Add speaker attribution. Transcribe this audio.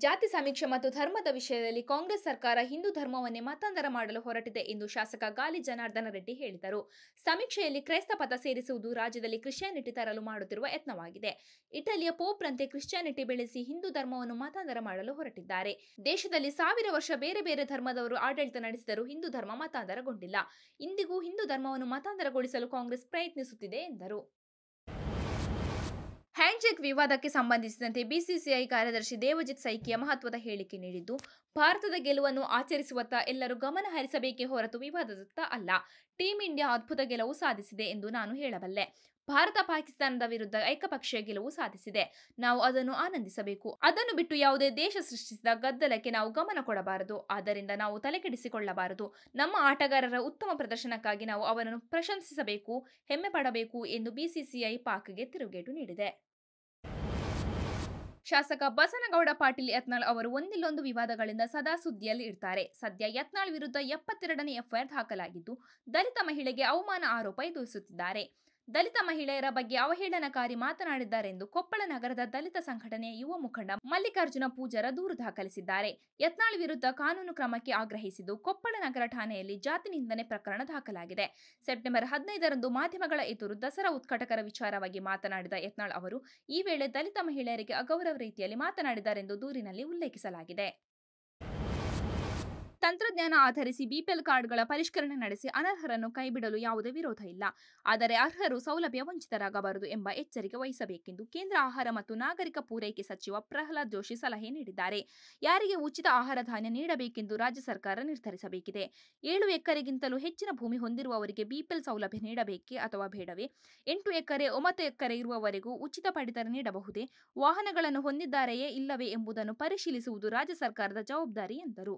Speaker 1: ಜಾತಿ ಸಮೀಕ್ಷೆ ಮತ್ತು ಧರ್ಮದ ವಿಷಯದಲ್ಲಿ ಕಾಂಗ್ರೆಸ್ ಸರ್ಕಾರ ಹಿಂದೂ ಧರ್ಮವನ್ನೇ ಮತಾಂತರ ಮಾಡಲು ಹೊರಟಿದೆ ಎಂದು ಶಾಸಕ ಗಾಲಿ ಜನಾರ್ದನ ರೆಡ್ಡಿ ಹೇಳಿದರು. ಸಮೀಕ್ಷೆಯಲ್ಲಿ ಕ್ರೈಸ್ತ ಪಥ ಸೇರಿಸುವುದು ರಾಜ್ಯದಲ್ಲಿ ಕ್ರಿಶ್ಚಿಯಾನಿಟಿ ತರಲು ಮಾಡುತ್ತಿರುವ ಯತ್ನವಾಗಿದೆ. ಇಟಲಿಯ ಪೋಪ್ರಂತೆ ಕ್ರಿಶ್ಚಿಯಾನಿಟಿ ಬೆಳೆಸಿ ಹಿಂದೂ ಧರ್ಮವನ್ನು ಮತಾಂತರ ಮಾಡಲು ಹೊರಟಿದ್ದಾರೆ. ದೇಶದಲ್ಲಿ 1000 ವರ್ಷ ಬೇರೆ ಬೇರೆ ಧರ್ಮದವರು ಆಡಳಿತ ನಡೆಸಿದರೂ ಹಿಂದೂ ಧರ್ಮ ಮತಾಂತರಗೊಂಡಿಲ್ಲ. ಇಂದಿಗೂ ಹಿಂದೂ ಧರ್ಮವನ್ನು ಮತಾಂತರಗೊಳಿಸಲು ಕಾಂಗ್ರೆಸ್ ಪ್ರಯತ್ನಿಸುತ್ತಿದೆ ಎಂದರು. ಹ್ಯಾಂಡ್ಶೇಕ್ ವಿವಾದಕ್ಕೆ ಸಂಬಂಧಿಸಿದಂತೆ ಬಿಸಿಸಿಐ ಕಾರ್ಯದರ್ಶಿ ದೇವಜಿತ್ ಸೈಕಿಯಾ ಮಹತ್ವದ ಹೇಳಿಕೆ ನೀಡಿದ್ದು, ಭಾರತದ ಗೆಲುವನ್ನು ಆಚರಿಸುವತ್ತ ಎಲ್ಲರೂ ಗಮನ ಹರಿಸಬೇಕೇ ಹೊರತು ವಿವಾದದತ್ತ ಅಲ್ಲ. ಟೀಂ ಇಂಡಿಯಾ ಅದ್ಭುತ ಗೆಲುವು ಸಾಧಿಸಿದೆ ಎಂದು ನಾನು ಹೇಳಬಲ್ಲೆ. ಭಾರತ ಪಾಕಿಸ್ತಾನದ ವಿರುದ್ಧ ಏಕಪಕ್ಷೀಯ ಗೆಲುವು ಸಾಧಿಸಿದೆ. ನಾವು ಅದನ್ನು ಆನಂದಿಸಬೇಕು. ಅದನ್ನು ಬಿಟ್ಟು ಯಾವುದೇ ದೇಶ ಸೃಷ್ಟಿಸಿದ ಗದ್ದಲಕ್ಕೆ ನಾವು ಗಮನ ಕೊಡಬಾರದು. ಆದ್ದರಿಂದ ನಾವು ತಲೆಕೆಡಿಸಿಕೊಳ್ಳಬಾರದು. ನಮ್ಮ ಆಟಗಾರರ ಉತ್ತಮ ಪ್ರದರ್ಶನಕ್ಕಾಗಿ ನಾವು ಅವರನ್ನು ಪ್ರಶಂಸಿಸಬೇಕು, ಹೆಮ್ಮೆ ಪಡಬೇಕು ಎಂದು ಬಿಸಿಸಿಐ ಪಾಕ್ಗೆ ತಿರುಗೇಟು ನೀಡಿದೆ. ಶಾಸಕ ಬಸನಗೌಡ ಪಾಟೀಲ್ ಯತ್ನಾಳ್ ಅವರು ಒಂದಿಲ್ಲೊಂದು ವಿವಾದಗಳಿಂದ ಸದಾ ಸುದ್ದಿಯಲ್ಲಿ ಇರ್ತಾರೆ. ಸದ್ಯ ಯತ್ನಾಳ್ ವಿರುದ್ಧ 72ನೇ ಎಫ್ಐಆರ್ ದಾಖಲಾಗಿದ್ದು, ದಲಿತ ಮಹಿಳೆಗೆ ಅವಮಾನ ಆರೋಪ ಎದುರಿಸುತ್ತಿದ್ದಾರೆ. ದಲಿತ ಮಹಿಳೆಯರ ಬಗ್ಗೆ ಅವಹೇಳನಕಾರಿ ಮಾತನಾಡಿದ್ದಾರೆಂದು ಕೊಪ್ಪಳ ನಗರದ ದಲಿತ ಸಂಘಟನೆಯ ಯುವ ಮುಖಂಡ ಮಲ್ಲಿಕಾರ್ಜುನ ಪೂಜಾರ ದೂರು ದಾಖಲಿಸಿದ್ದಾರೆ. ಯತ್ನಾಳ್ ವಿರುದ್ಧ ಕಾನೂನು ಕ್ರಮಕ್ಕೆ ಆಗ್ರಹಿಸಿದ್ದು, ಕೊಪ್ಪಳ ನಗರ ಠಾಣೆಯಲ್ಲಿ ಜಾತಿ ನಿಂದನೆ ಪ್ರಕರಣ ದಾಖಲಾಗಿದೆ. ಸೆಪ್ಟೆಂಬರ್ 15ರಂದು ಮಾಧ್ಯಮಗಳ ಎದುರು ದಸರಾ ಉದ್ಘಾಟಕರ ವಿಚಾರವಾಗಿ ಮಾತನಾಡಿದ ಯತ್ನಾಳ್ ಅವರು ಈ ವೇಳೆ ದಲಿತ ಮಹಿಳೆಯರಿಗೆ ಅಗೌರವ ರೀತಿಯಲ್ಲಿ ಮಾತನಾಡಿದ್ದಾರೆಂದು ದೂರಿನಲ್ಲಿ ಉಲ್ಲೇಖಿಸಲಾಗಿದೆ. ತಂತ್ರಜ್ಞಾನ ಆಧರಿಸಿ ಬಿಪಿಎಲ್ ಕಾರ್ಡ್ಗಳ ಪರಿಷ್ಕರಣೆ ನಡೆಸಿ ಅನರ್ಹರನ್ನು ಕೈಬಿಡಲು ಯಾವುದೇ ವಿರೋಧ ಇಲ್ಲ. ಆದರೆ ಅರ್ಹರು ಸೌಲಭ್ಯ ವಂಚಿತರಾಗಬಾರದು ಎಂಬ ಎಚ್ಚರಿಕೆ ವಹಿಸಬೇಕೆಂದು ಕೇಂದ್ರ ಆಹಾರ ಮತ್ತು ನಾಗರಿಕ ಪೂರೈಕೆ ಸಚಿವ ಪ್ರಹ್ಲಾದ್ ಜೋಶಿ ಸಲಹೆ ನೀಡಿದ್ದಾರೆ. ಯಾರಿಗೆ ಉಚಿತ ಆಹಾರ ಧಾನ್ಯ ನೀಡಬೇಕೆಂದು ರಾಜ್ಯ ಸರ್ಕಾರ ನಿರ್ಧರಿಸಬೇಕಿದೆ. 7 ಎಕರೆಗಿಂತಲೂ ಹೆಚ್ಚಿನ ಭೂಮಿ ಹೊಂದಿರುವವರಿಗೆ ಬಿಪಿಎಲ್ ಸೌಲಭ್ಯ ನೀಡಬೇಕೇ ಅಥವಾ ಬೇಡವೇ? 8 ಎಕರೆ 9 ಎಕರೆ ಇರುವವರೆಗೂ ಉಚಿತ ಪಡಿತರ ನೀಡಬಹುದೇ? ವಾಹನಗಳನ್ನು ಹೊಂದಿದ್ದಾರೆಯೇ ಇಲ್ಲವೇ ಎಂಬುದನ್ನು ಪರಿಶೀಲಿಸುವುದು ರಾಜ್ಯ ಸರ್ಕಾರದ ಜವಾಬ್ದಾರಿ ಎಂದರು.